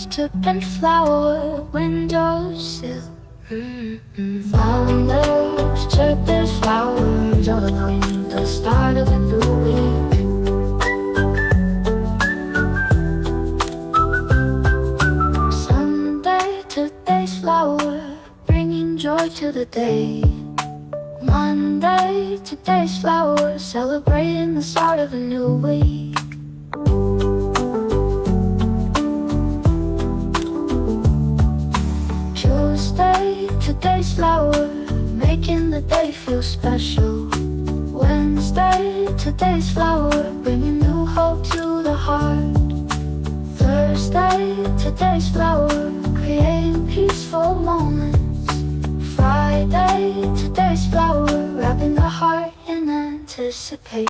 rose, tipping flower, windowsill. Flowers, tipping flowers, all along the start of a new week. Sunday, today's flower, bringing joy to the day. Monday, today's flower, celebrating the start of a new week. Tuesday, today's flower, making the day feel special. Wednesday, today's flower, bringing new hope to the heart. Thursday, today's flower, creating peaceful moments. Friday, today's flower, wrapping the heart in anticipation.